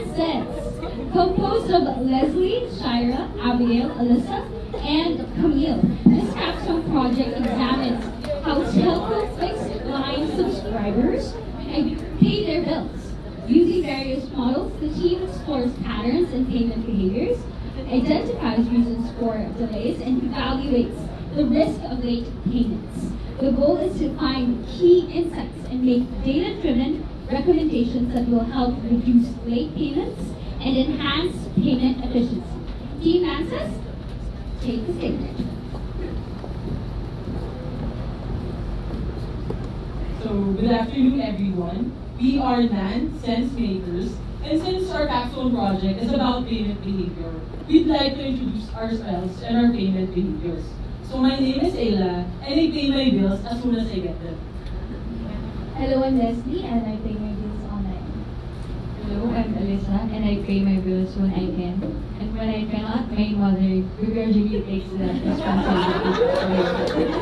Sets, composed of Leslie, Shira, Abigail, Alyssa, and Camille. This capstone project examines how telco fixed line subscribers pay their bills. Using various models, the team explores patterns in payment behaviors, identifies reasons for delays, and evaluates the risk of late payments. The goal is to find key insights and make data-driven recommendations that will help reduce late payments and enhance payment efficiency. Team Access, take the stage. So, good afternoon everyone. We are NAN Sense Makers, and since our capstone project is about payment behavior, we'd like to introduce ourselves and our payment behaviors. So my name is Ayla, and I pay my bills as soon as I get them. Hello, I'm Leslie, and I pay my bills online. Hello, I'm Alyssa, and I pay my bills when I can. And when I cannot, my mother begrudgingly takes the responsibility.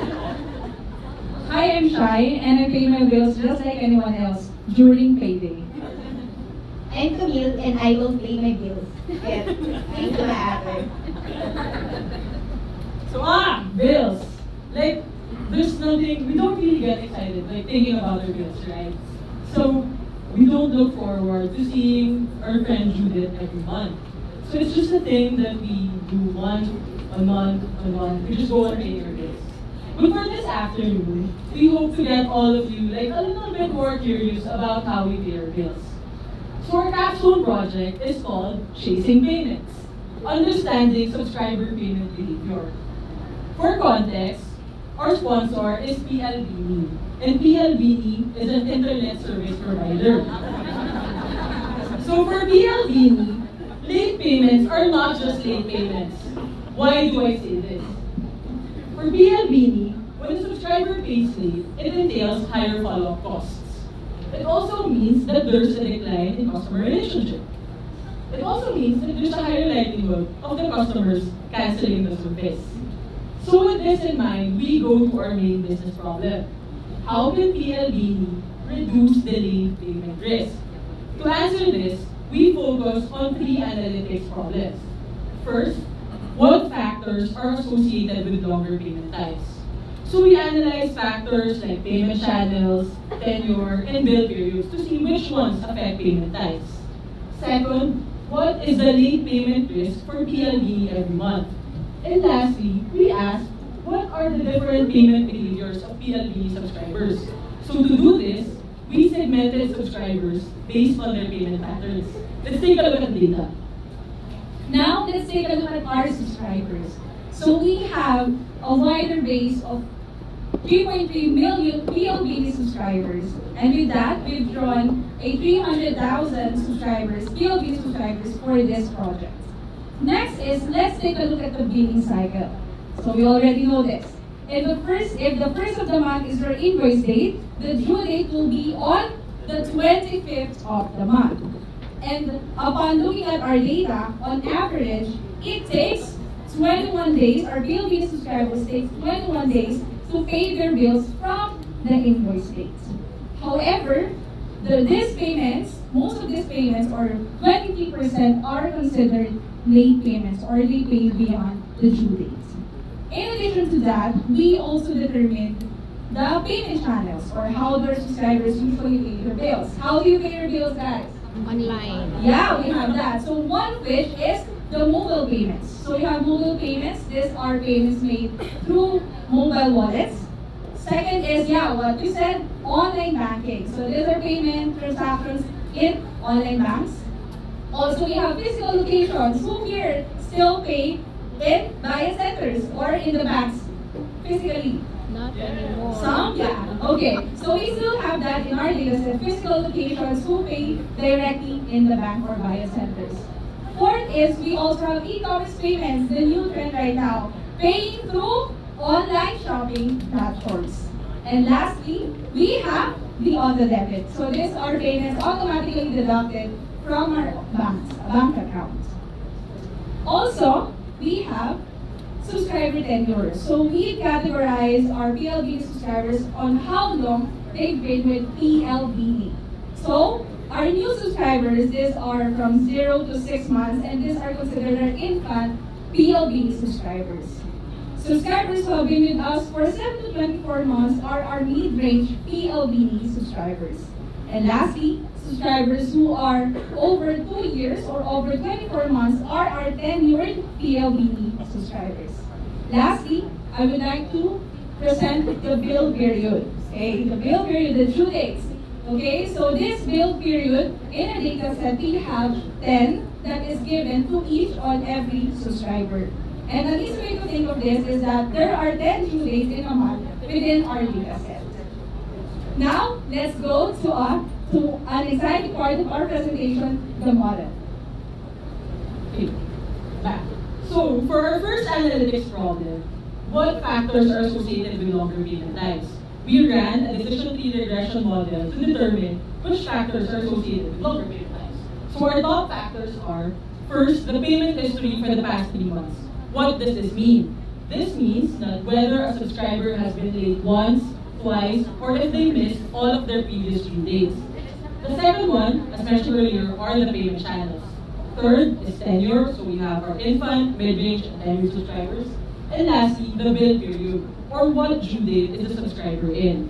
Hi, I'm Shai, and I pay my bills just like anyone else during payday. I'm Camille, and I don't pay my bills. Yet, thank you, Ate. So bills. Like, there's nothing, we don't really get excited like thinking about our bills, right? So we don't look forward to seeing our friend Judith every month. So it's just a thing that we do once a month. We just go and pay our bills. But for this afternoon, we hope to get all of you like a little bit more curious about how we pay our bills. So our capstone project is called Chasing Payments, Understanding Subscriber Payment Behavior. For context, our sponsor is PLDT, and PLDT is an internet service provider. So for PLDT, late payments are not just late payments. Why do I say this? For PLDT, when a subscriber pays late, it entails higher follow-up costs. It also means that there's a decline in customer relationship. It also means that there's a higher likelihood of the customers canceling the service. So with this in mind, we go to our main business problem. How can PLDT reduce delayed payment risk? To answer this, we focus on three analytics problems. First, what factors are associated with longer payment times? So we analyze factors like payment channels, tenure, and bill periods to see which ones affect payment times. Second, what is the late payment risk for PLDT every month? And lastly, we ask, what are the different payment behaviors of PLDT subscribers? So to do this, we segmented subscribers based on their payment patterns. Let's take a look at data. Now, let's take a look at our subscribers. So we have a wider base of 3.3 million PLDT subscribers. And with that, we've drawn a 300,000 subscribers, PLDT subscribers for this project. Next is, let's take a look at the billing cycle. So we already know this. If the first of the month is your invoice date, the due date will be on the 25th of the month. And upon looking at our data, on average, it takes 21 days, our PLDT subscribers take 21 days to pay their bills from the invoice date. However, these payments, most of these payments, or 23%, are considered late payments, or they pay beyond the due date. In addition to that, we also determined the payment channels, or how their subscribers usually pay their bills. How do you pay your bills, guys? Online. Yeah, we have that. So one of which is the mobile payments. So we have mobile payments. These are payments made through mobile wallets. Second is, what we said, online banking. So these are payment transactions in online banks. Also, we have physical locations. Who here still pay in buy centers or in the banks physically? Not anymore. Some? Yeah. Okay. So we still have that in our data set. Physical locations who pay directly in the bank or buy centers. Fourth is, we also have e-commerce payments, the new trend right now, paying through online shopping platforms. And lastly, we have the auto debit. So these are payments automatically deducted from our bank account. Also, we have subscriber tenure. So we categorize our PLDT subscribers on how long they've been with PLDT. So Our new subscribers, these are from 0 to 6 months, and these are considered our infant PLDT subscribers. Subscribers who have been with us for 7 to 24 months are our mid-range PLDT subscribers. And lastly, subscribers who are over 2 years or over 24 months are our tenured PLDT subscribers. Lastly, I would like to present the bill period. Okay, the bill period, the due dates. Okay, so this bill period, in a data set, we have 10 that is given to each on every subscriber. And the easy way to think of this is that there are 10 due dates in a month within our data set. Now, let's go to an exciting part of our presentation, the model. Okay, back. So, for our first analytics problem, what factors are associated with longer payment times? We ran a decision tree regression model to determine which factors are associated with longer payment times. So our top factors are, first, the payment history for the past 3 months. What does this mean? This means that whether a subscriber has been late once, twice, or if they missed all of their previous due dates. The second one, as mentioned earlier, are the payment channels. Third is tenure, so we have our infant, mid-range, and tenured subscribers. And lastly, the bill period, or what due date is the subscriber in.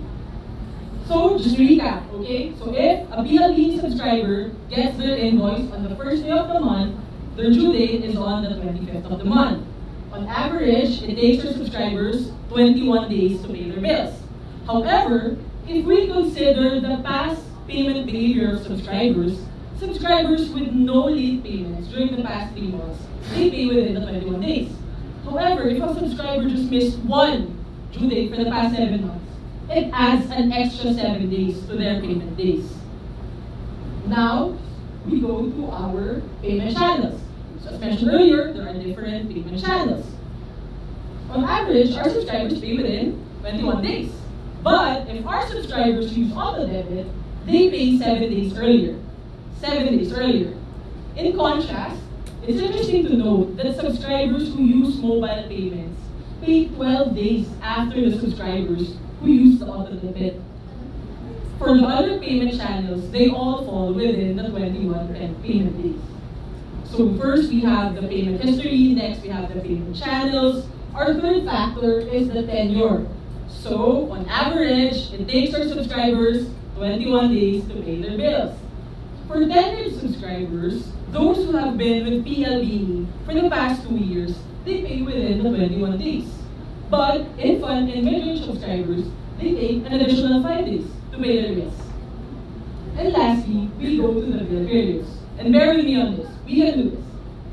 So, just to recap, okay? So if a PLDT subscriber gets their invoice on the first day of the month, their due date is on the 25th of the month. On average, it takes our subscribers 21 days to pay their bills. However, if we consider the past payment behavior of subscribers with no late payments during the past 3 months, they pay within the 21 days. However, if a subscriber just missed one due date for the past 7 months, it adds an extra 7 days to their payment days. Now, we go to our payment channels. So as mentioned earlier, there are different payment channels. On average, our subscribers pay within 21 days. But if our subscribers use auto debit, they pay 7 days earlier. 7 days earlier. In contrast, it's interesting to note that subscribers who use mobile payments pay 12 days after the subscribers who use the auto debit. For the other payment channels, they all fall within the 21 payment days. So first we have the payment history, next we have the payment channels. Our third factor is the tenure. So on average, it takes our subscribers 21 days to pay their bills. For tenured subscribers, those who have been with PLDT for the past 2 years, they pay within the 21 days. But infant and mid-range subscribers, they take an additional 5 days to pay their bills. And lastly, we go to the bill periods. And bear with me on this, we can do this.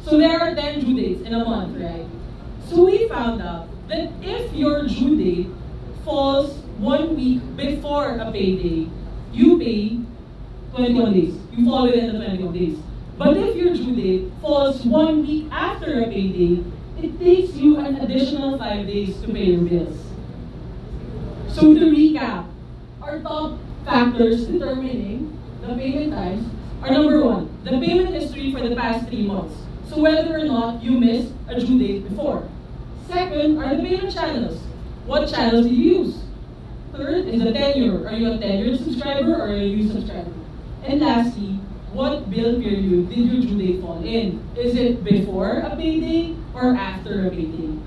So there are 10 due dates in a month, right? So we found out that if your due date falls 1 week before a payday, you pay 21 days. You fall within the 21 days. But if your due date falls 1 week after a payday, it takes you an additional 5 days to pay your bills. So to recap, our top factors determining the payment times are number 1, the payment history for the past 3 months. So whether or not you missed a due date before. Second are the payment channels. What channels do you use? Third is the tenure. Are you a tenured subscriber or are you a new subscriber? And lastly, what bill period did your due date fall in? Is it before a payday or after a payday?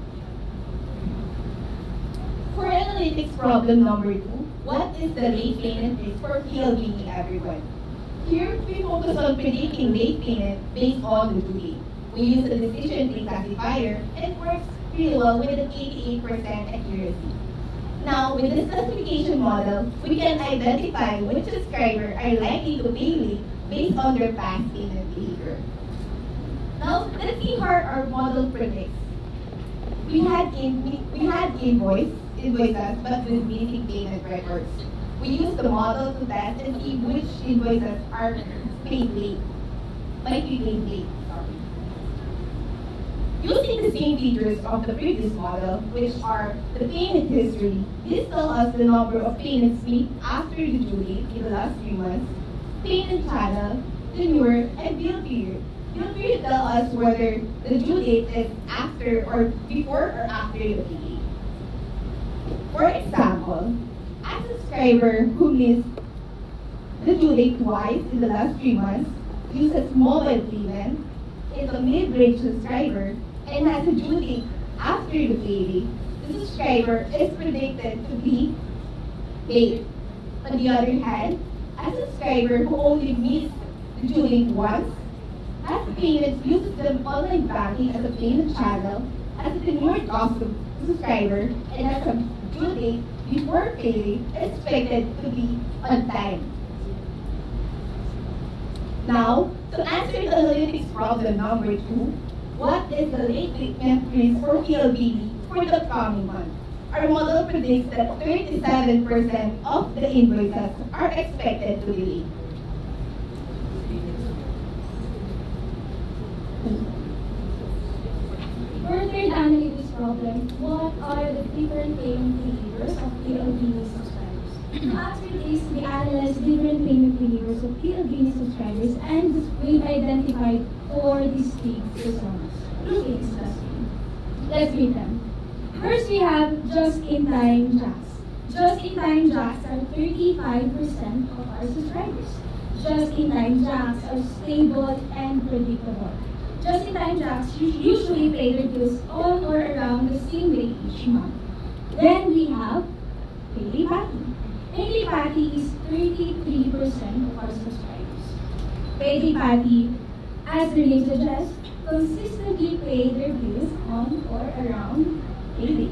For analytics problem number 2, what is the late payment risk for PLDT everyone? Here, we focus on predicting late payment based on the due date. We use a decision tree classifier and it works really well with an 88% accuracy. Now, with this classification model, we can identify which subscribers are likely to pay late based on their past payment behavior. Now, let's see how our model predicts. We had invoices, but with missing payment records. We use the model to test and see which invoices are paid late. Might be paid late, sorry. Using the same features of the previous model, which are the payment history, this tells us the number of payments made after the due date in the last 3 months, payment channel, tenure, and bill period. Bill period tells us whether the due date is after or before or after the pay. For example, a subscriber who missed the due date twice in the last 3 months, uses mobile payment, is a mid-range subscriber, and has a due date after the payday, the subscriber is predicted to be late. On the other hand, a subscriber who only meets the due date once, has payments, uses the online banking as a payment channel, as a tenured subscriber, and has a due date before payday, is expected to be on time. Now, to answer the analytics problem number 2, what is the late payment risk for PLDT for the coming month? Our model predicts that 37% of the invoices are expected to be late. Further to analyze this problem, what are the different payment behaviors of PLDT subscribers? After this, we analyze different payment behaviors of PLDT subscribers and we've identified 4 distinct personas through case study. Let's read them. First, we have just-in-time jacks. Just-in-time jacks are 35% of our subscribers. Just-in-time jacks are stable and predictable. Just-in-time jacks usually pay their bills on or around the same day each month. Then we have Payday Patty. Payday Patty is 33% of our subscribers. Payday Patty, as the name suggests, consistently pay their bills on or around payday.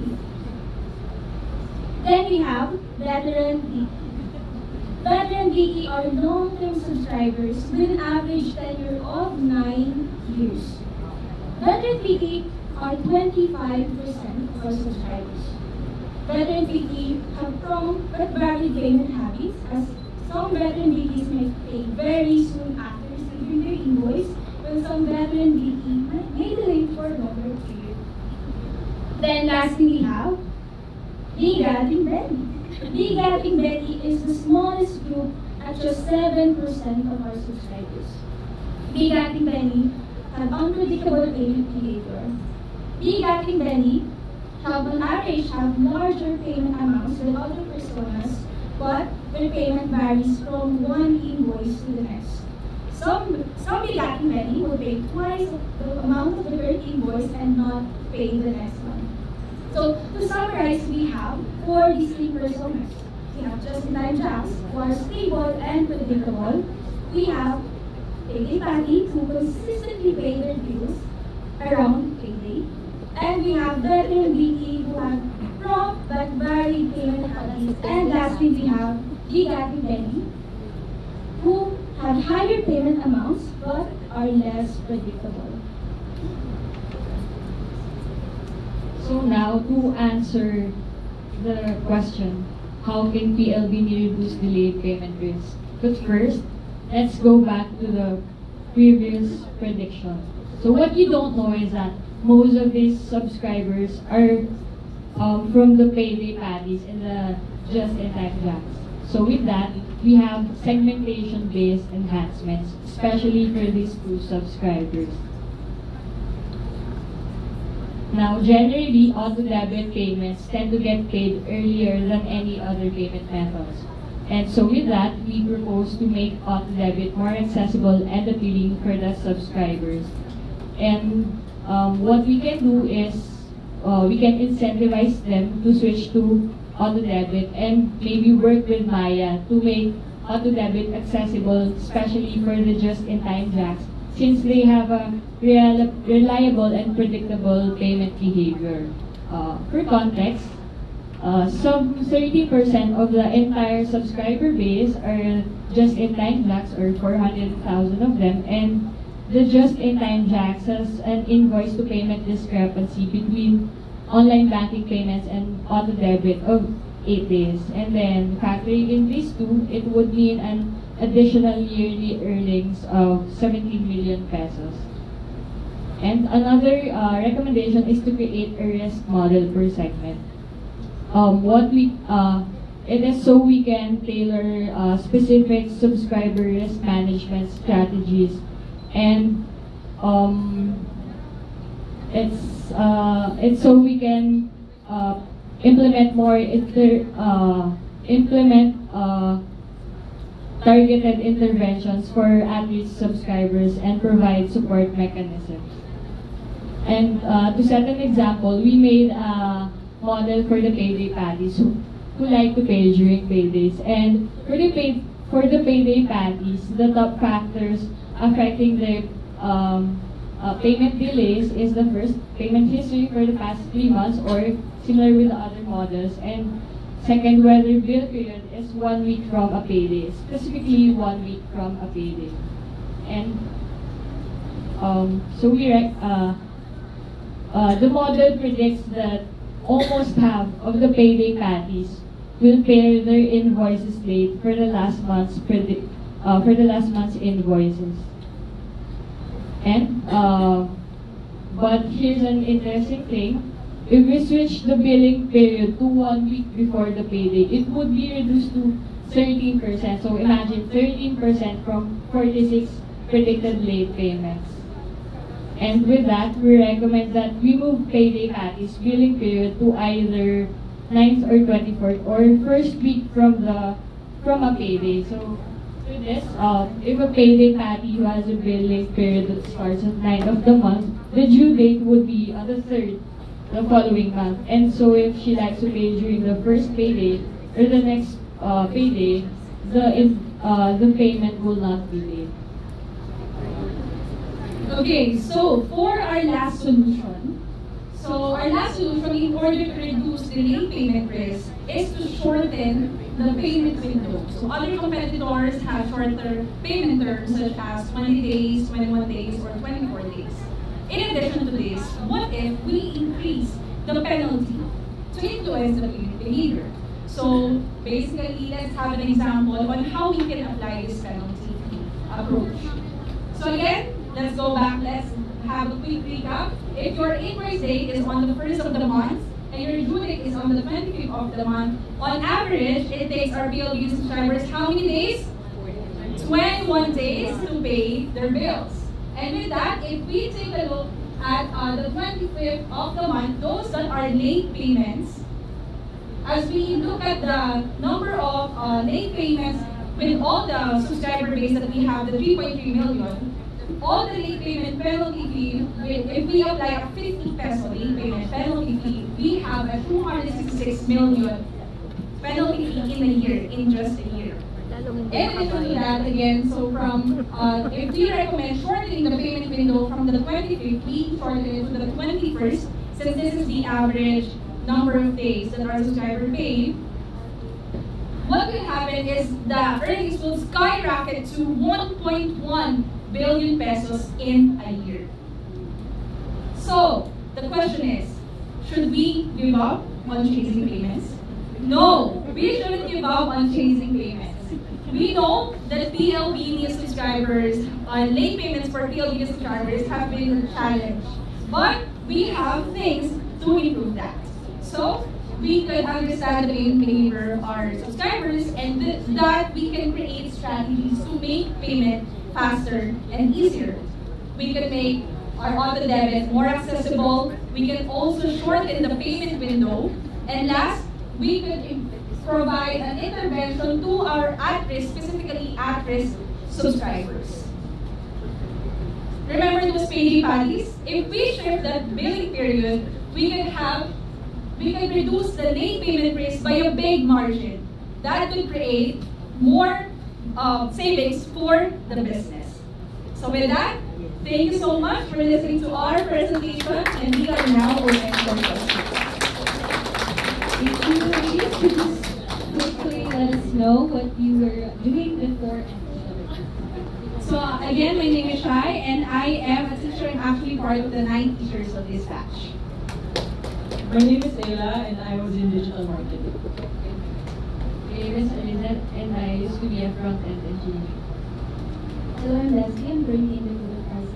Then we have Veteran VT. Veteran VT are long-term subscribers with an average tenure of 9 years. Veteran VT are 25% of our subscribers. Veteran VT have prompt but varied payment habits, as some veteran VTs may pay very soon after receiving their invoice, while some veteran VT may delay for a longer period. Then lastly we have Big Ating Betty. Big Ating Betty is the smallest group at just 7% of our subscribers. Big Ating Betty have unpredictable payment behavior. Big Ating Betty have on average larger payment amounts than other personas, but their payment varies from one invoice to the next. Some Big Ating Betty will pay twice the amount of the current invoice and not pay the next one. So, to summarize, we have 4 distinct personas. We have just-in-time jacks, who are stable and predictable. We have Payday Patty, who consistently pay their bills around payday. And we have Veteran VT, who have prompt but varied payment habits. And lastly, we have Big Ating Betty, who have higher payment amounts but are less predictable. So now, to answer the question, how can PLDT reduce delayed payment risk? But first, let's go back to the previous prediction. So what you don't know is that most of these subscribers are from the Payday Patties and the just-in-time jacks. So with that, we have segmentation-based enhancements, especially for these 2 subscribers. Now, generally, auto-debit payments tend to get paid earlier than any other payment methods. And so with that, we propose to make auto-debit more accessible and appealing for the subscribers. And what we can do is, we can incentivize them to switch to auto-debit and maybe work with Maya to make auto-debit accessible, especially for the just-in-time jacks, since they have a reliable and predictable payment behavior. For context, some 30% of the entire subscriber base are just-in-time jacks, or 400,000 of them, and the just-in-time jacks has an invoice-to-payment discrepancy between online banking payments and auto-debit of 8 days. And then, factoring in these 2, it would mean an additional yearly earnings of 17 million pesos. And another recommendation is to create a risk model per segment. It is so we can tailor specific subscriber risk management strategies, and it's so we can implement more targeted interventions for at-risk subscribers and provide support mechanisms. And to set an example, we made a model for the payday patties who like to pay during paydays. And for the payday patties, the top factors affecting their payment delays is the first, payment history for the past 3 months or similar with the other models. And second, whether bill period is 1 week from a payday, specifically 1 week from a payday. And so the model predicts that almost half of the payday patties will pay their invoices late for the last month's invoices. And but here's an interesting thing. If we switch the billing period to 1 week before the payday, it would be reduced to 13%. So imagine 13% from 46 predicted late payments. And with that, we recommend that we move payday patties billing period to either 9th or 24th or first week from a payday. So with this, if a payday patty who has a billing period that starts at 9th of the month, the due date would be on the 3rd the following month. And so if she likes to pay during the first payday or the next payday, the payment will not be late. Okay, so for our last solution, in order to reduce the late payment risk is to shorten the payment window. So other competitors have shorter payment terms such as 20 days, 21 days, or 24 days. In addition to this, what if we increase the penalty to influence the payment behavior? So basically, let's have an example on how we can apply this penalty approach. So again, let's go back, let's have a quick recap. If your invoice date is on the 1st of the month and your due date is on the 25th of the month, on average, it takes our PLDT subscribers how many days? 21 days to pay their bills. And with that, if we take a look at the 25th of the month, those that are late payments, as we look at the number of late payments with all the subscriber base that we have, the 3.3 million, all the late payment penalty fee, if we apply a 50 peso late payment penalty fee, we have a 266 million penalty fee in a year, in just a year. In addition to that, again, so from, if we recommend shortening the payment window from the 25th, we shorten it to the 21st, since this is the average number of days that our subscriber pay. What will happen is the earnings will skyrocket to 1.1 billion pesos in a year. So, the question is, should we give up on chasing payments? No, we shouldn't give up on chasing payments. We know that PLDT subscribers, late payments for PLDT subscribers have been a challenge. But we have things to improve that. So, we could understand the payment behavior of our subscribers and that we can create strategies to make payment faster and easier. We can make our auto debit more accessible. We can also shorten the payment window. And last, we could provide an intervention to our at-risk, specifically at-risk subscribers. Remember those payday patties? If we shift that billing period, we can reduce the late payment risk by a big margin. That could create more savings for the business. So with that, thank you so much for listening to our presentation, and we are now open for questions. Thank you, ladies. Could you quickly let us know what you were doing before and So again, my name is Shai, and I am a teacher and actually part of the 9 teachers of this batch. My name is Ayla, and I was in digital marketing. My name is Elizabeth, and I used to be a front-end engineer. Hello, I'm Leslie. I'm currently in the field of RC.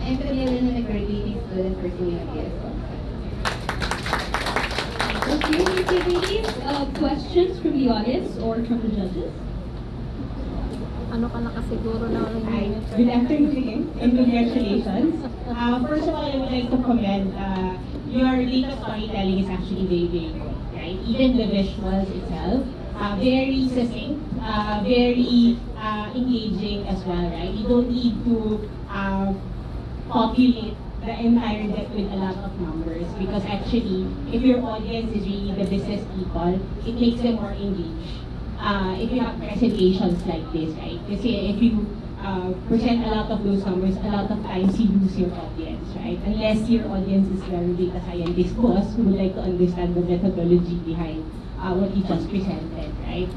I'm Camille, and I'm a graduating student pursuing a PSL. Okay, ladies, questions from the audience or from the judges? Ano ka nakasiguro na Hi, good afternoon and congratulations. First of all, I would like to commend your data storytelling is actually very, very good, right? Even the visuals itself, very succinct, very engaging as well, right? You don't need to populate the entire deck with a lot of numbers because actually, if your audience is really the business people, it makes them more engaged. If you have presentations like this, right? Because if you present a lot of those numbers, a lot of times you lose your audience, right? Unless your audience is very data scientist boss who would like to understand the methodology behind what you just presented, right?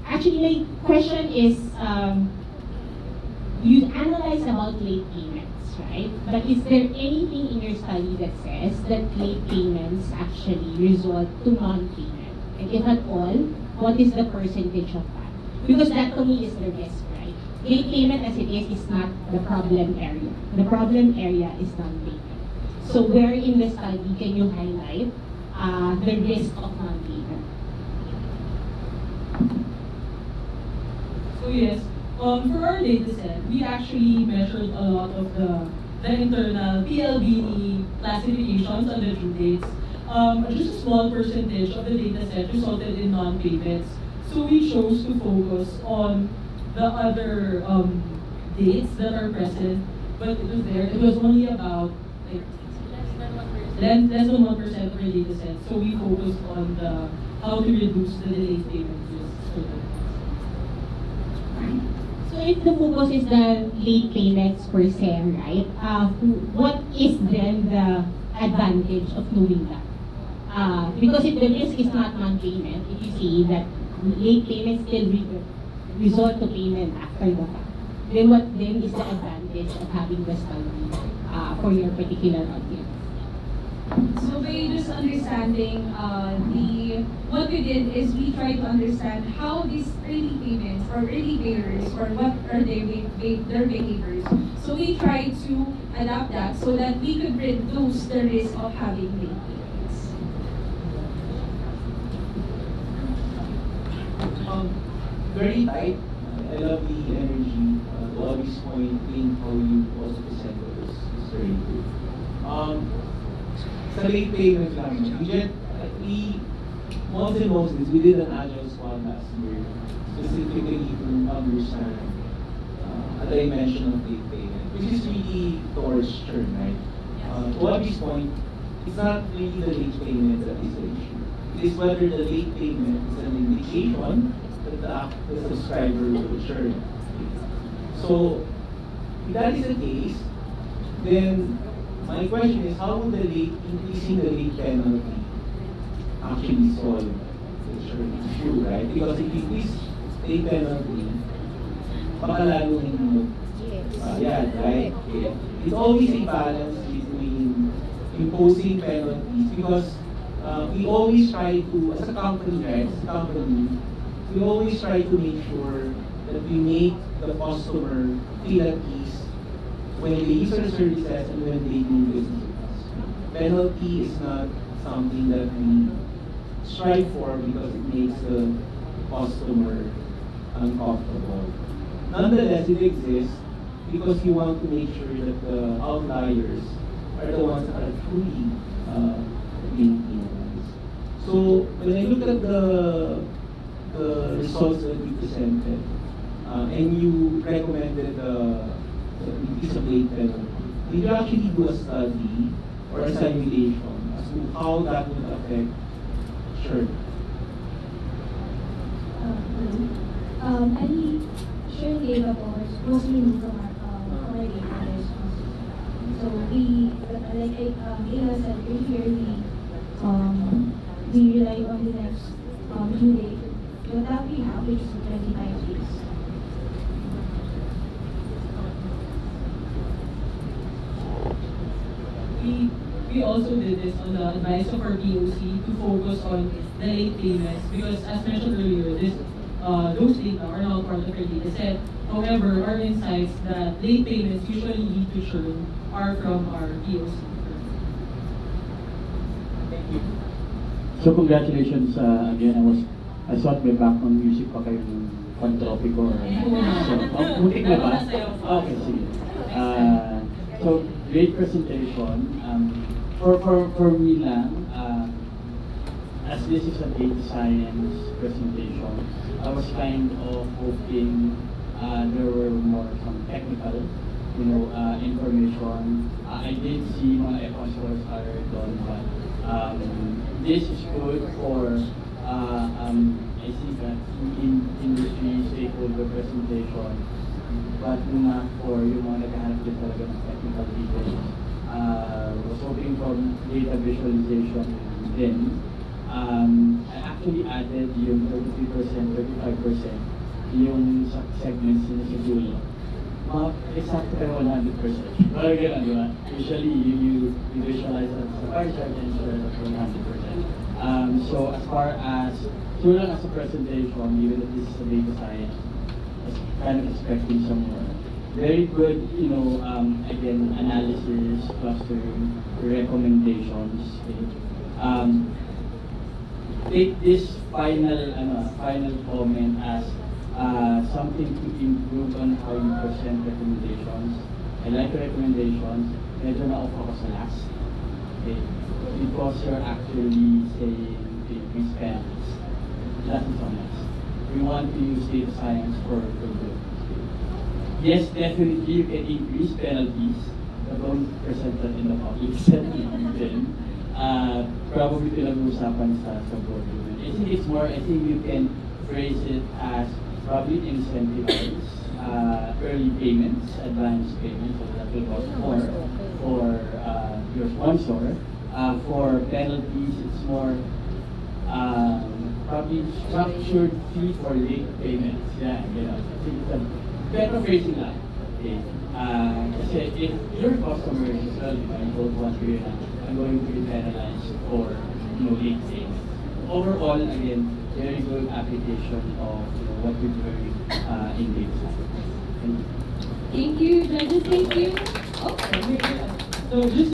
Actually, my question is, you analyze about late payments, right? But is there anything in your study that says that late payments actually result to non-payment? And if at all, what is the percentage of that? Because that to me is the risk, right? Late payment as it is not the problem area. The problem area is non-payment. So where in the study can you highlight the risk of non-payment? So yes, for our data set, we actually measured a lot of the internal PLDT classifications on the due dates. Just a small percentage of the data set resulted in non-payments. So we chose to focus on the other dates that are present, but it was there. It was only about like less than 1% of our data set. So we focused on the how to reduce the delayed payment risk for them. So if the focus is the late payments per se, right? What is then the advantage of doing that? Because if the risk is not non-payment, if you see that late payments still resort to payment after the fact, then what then is the advantage of having the study for your particular audience? So by just understanding what we did is we tried to understand how these early payments or early payers or what are their behaviors. So we tried to adapt that so that we could reduce the risk of having late payments. Very tight. I love the energy. To Audrey's point, in how you also presented this is very good. Sa late payment lang, we once and most we did an agile squad last year, specifically to understand a dimension of late payment, which is really towards churn, right? To Audrey's point, it's not really the late payment that is the issue. It is whether the late payment is an indication that the subscriber will churn. So, if that is the case, then my question is, how would the increasing the late penalty actually solve the churn issue, right? Because if you increase late penalty, baka lalo right? It's always a balance between imposing penalties because we always try to, as a company, right? As a company, we always try to make sure that we make the customer feel at ease when they use our services and when they do business with us. Penalty is not something that we strive for because it makes the customer uncomfortable. Nonetheless, it exists because you want to make sure that the outliers are the ones that are truly being penalized. So when I look at the results that we presented, and you recommended the increase of late penalty, did you actually do a study or a simulation as to how that would affect churn? Any churn data was mostly moved from our database. So we, like Ina said earlier, we rely on the next due date. But that we have, which is 25 days. We also did this on the advice of our POC to focus on the late payments because, as mentioned earlier, those data are not part of our data set. However, our insights that late payments usually lead to churn are from our POC. Thank you. So congratulations again. I thought may background music pa kayo ng Pantropiko or so. Butik na ba? Okay, sige. So great presentation. For me lang, as this is a data science presentation, I was kind of hoping there were more some technical, information. I did see mga sponsors are done, but this is good for I see that in industry stakeholder presentation, but not for yung mga naghahanap din talaga ng technical details. Was hoping for data visualization then. I actually added yung 33%, 35% yung segments na sa dulo. Exactly 100%. Parang ganun, di ba? Usually, you visualize it as a pie chart and share it as 100%. So as far as, lang as a presentation, even if this is a data science, I was kind of expecting some more. Very good, again, analysis, clustering, recommendations. Okay. Take this final comment as something to improve on how you present recommendations. I like recommendations. Medyo na-off ako sa last. Okay. Because you're actually saying Philippines penalties. That is on us. We want to use data science for good. Yes, definitely you can increase penalties, but don't present that in the public setting. Probably pinag-usapan sa board. I think it's more, I think you can phrase it as probably incentivize early payments, advance payments, so that will cost more for your sponsor. For penalties, it's more probably structured fee for late payments. Yeah, I think it's a better phrasing lang. Okay. Kasi if your customer is well, I don't want to I'm going to be penalized for late payments. Overall, again, very good application of what we've learned in data science. Thank you, judges. Thank you. So just